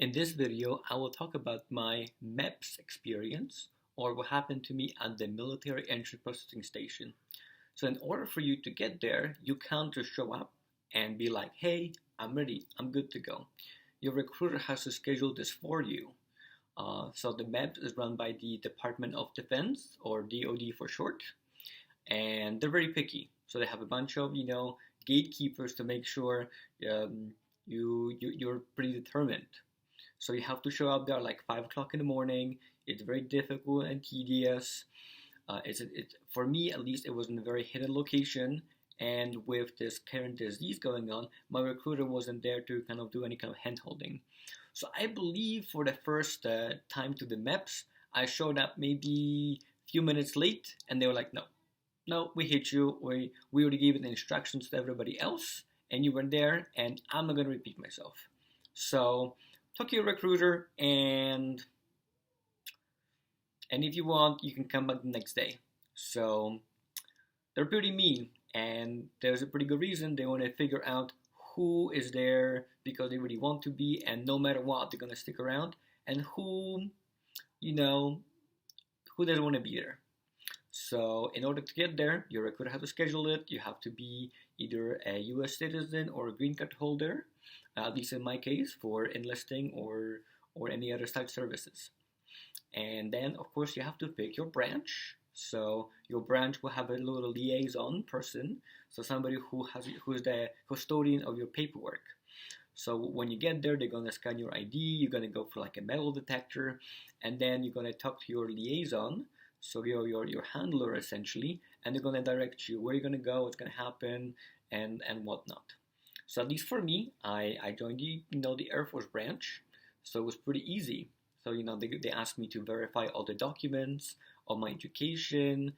In this video, I will talk about my MEPS experience, or what happened to me at the military entry processing station. So in order for you to get there, you can't just show up and be like, hey, I'm ready, I'm good to go. Your recruiter has to schedule this for you. So the MEPS is run by the Department of Defense, or DoD for short, and they're very picky. So they have a bunch of, gatekeepers to make sure you're predetermined. So you have to show up there like 5 o'clock in the morning. It's very difficult and tedious. For me at least, it was in a very hidden location, and with this current disease going on, my recruiter wasn't there to kind of do any kind of hand holding. So I believe for the first time to the MEPS, I showed up maybe a few minutes late, and they were like, no, we hit you. We already gave the instructions to everybody else, and you weren't there, and I'm not gonna repeat myself. So talk to your recruiter, and if you want, you can come back the next day. So they're pretty mean, and there's a pretty good reason. They want to figure out who is there because they really want to be, and no matter what, they're gonna stick around, and you know, who doesn't want to be there. So in order to get there, your recruiter has to schedule it. You have to be either a U.S. citizen or a green card holder, at least in my case, for enlisting or any other such services. And then, of course, you have to pick your branch. So your branch will have a little liaison person, so somebody who's the custodian of your paperwork. So when you get there, they're gonna scan your ID. You're gonna go for like a metal detector, and then you're gonna talk to your liaison, so your handler essentially, and they're gonna direct you where you're gonna go, what's gonna happen, and whatnot. So at least for me, I joined the Air Force branch, so it was pretty easy. So they asked me to verify all the documents of my education.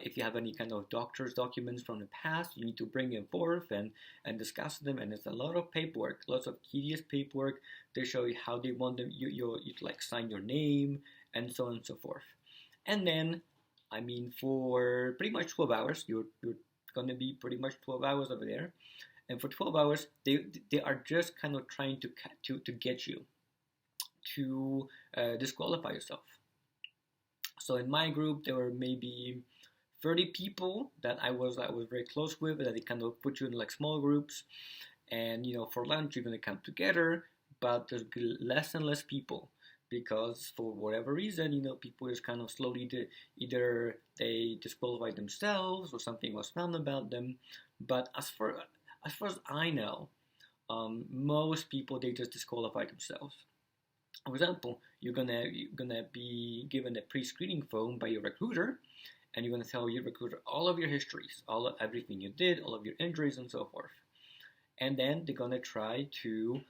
If you have any kind of doctor's documents from the past, you need to bring them forth and discuss them. And it's a lot of paperwork, lots of tedious paperwork. They show you how they want them you to like sign your name and so on and so forth. And then, I mean, for pretty much 12 hours, you're gonna be pretty much 12 hours over there. And for 12 hours, they are just kind of trying to get you to disqualify yourself. So in my group, there were maybe 30 people that I was very close with, that they kind of put you in like small groups, and for lunch you're gonna come together, but there's less and less people because for whatever reason, people just kind of slowly either they disqualified themselves or something was found about them. But as far as I know, most people, they just disqualify themselves. For example, you're gonna be given a pre-screening phone by your recruiter, and you're gonna tell your recruiter all of your histories, everything you did, all of your injuries, and so forth. And then they're gonna try to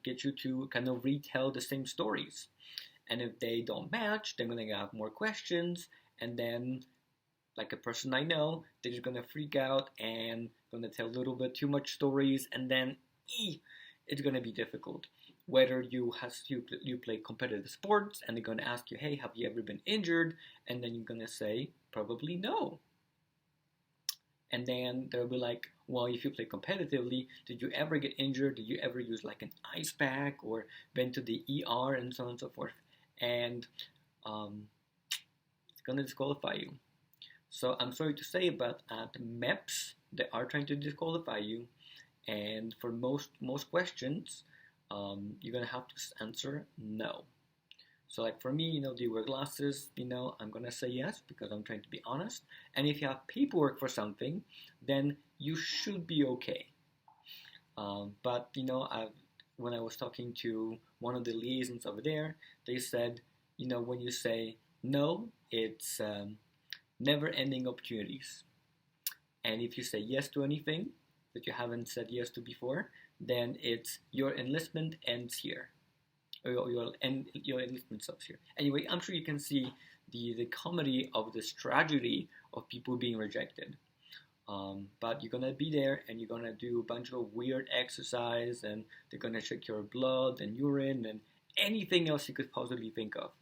get you to kind of retell the same stories. And if they don't match, they're gonna have more questions, and then, like a person I know, they're just gonna freak out and gonna tell a little bit too much stories, and then it's gonna be difficult. Whether you play competitive sports, and they're gonna ask you, hey, have you ever been injured? And then you're gonna say probably no. And then they'll be like, well, if you play competitively, did you ever get injured? Did you ever use like an ice pack or been to the ER and so on and so forth? And it's gonna disqualify you. So I'm sorry to say, but at MEPS, they are trying to disqualify you. And for most questions, you're gonna have to answer no. So like for me, do you wear glasses? I'm gonna say yes because I'm trying to be honest. And if you have paperwork for something, then you should be okay. But when I was talking to one of the liaisons over there, they said, when you say no, it's never-ending opportunities. And if you say yes to anything that you haven't said yes to before, then it's your enlistment ends here. Or your enlistment stops here. Anyway, I'm sure you can see the comedy of this tragedy of people being rejected. But you're gonna be there, and you're gonna do a bunch of weird exercise, and they're gonna check your blood and urine and anything else you could possibly think of.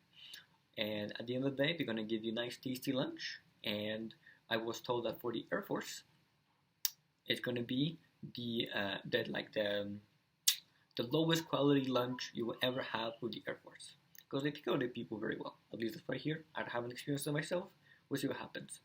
And at the end of the day, they're gonna give you nice, tasty lunch. And I was told that for the Air Force, it's gonna be the the lowest quality lunch you will ever have with the Air Force. Because they take care of the people very well. At least that's right here. I haven't experienced it myself. We'll see what happens.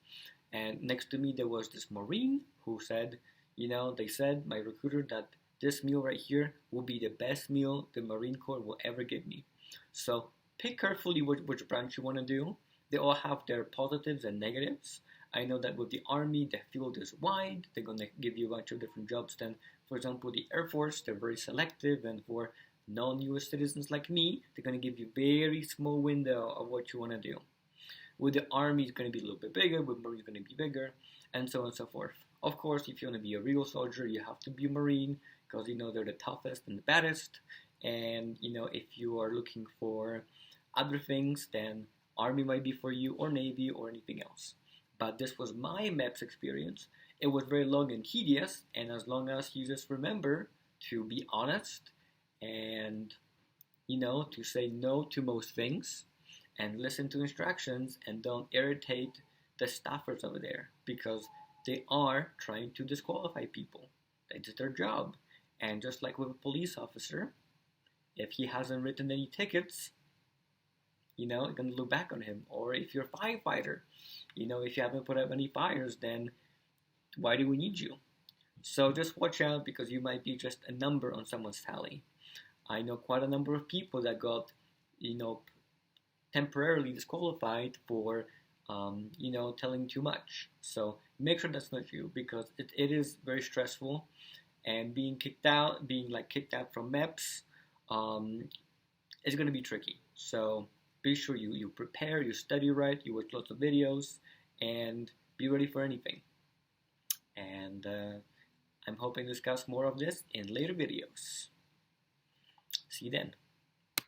And next to me, there was this Marine who said, they said, my recruiter, that this meal right here will be the best meal the Marine Corps will ever give me. So pick carefully which branch you want to do. They all have their positives and negatives. I know that with the Army, the field is wide. They're going to give you a bunch of different jobs. Then, for example, the Air Force, they're very selective. And for non-US citizens like me, they're going to give you very small window of what you want to do. With the Army, it's going to be a little bit bigger. With Marine, it's going to be bigger, and so on and so forth. Of course, if you want to be a real soldier, you have to be a Marine because they're the toughest and the baddest. And if you are looking for other things, then Army might be for you, or Navy, or anything else. But this was my MEPS experience. It was very long and tedious, and as long as you just remember to be honest and to say no to most things and listen to instructions and don't irritate the staffers over there because they are trying to disqualify people. That's their job. And just like with a police officer, if he hasn't written any tickets, you're going to look back on him. Or if you're a firefighter, if you haven't put out any fires, then why do we need you? So just watch out because you might be just a number on someone's tally. I know quite a number of people that got, temporarily disqualified for, telling too much. So make sure that's not you because it is very stressful. And being kicked out from MEPS, is going to be tricky. So be sure you prepare, you study right, you watch lots of videos, and be ready for anything. And I'm hoping to discuss more of this in later videos. See you then.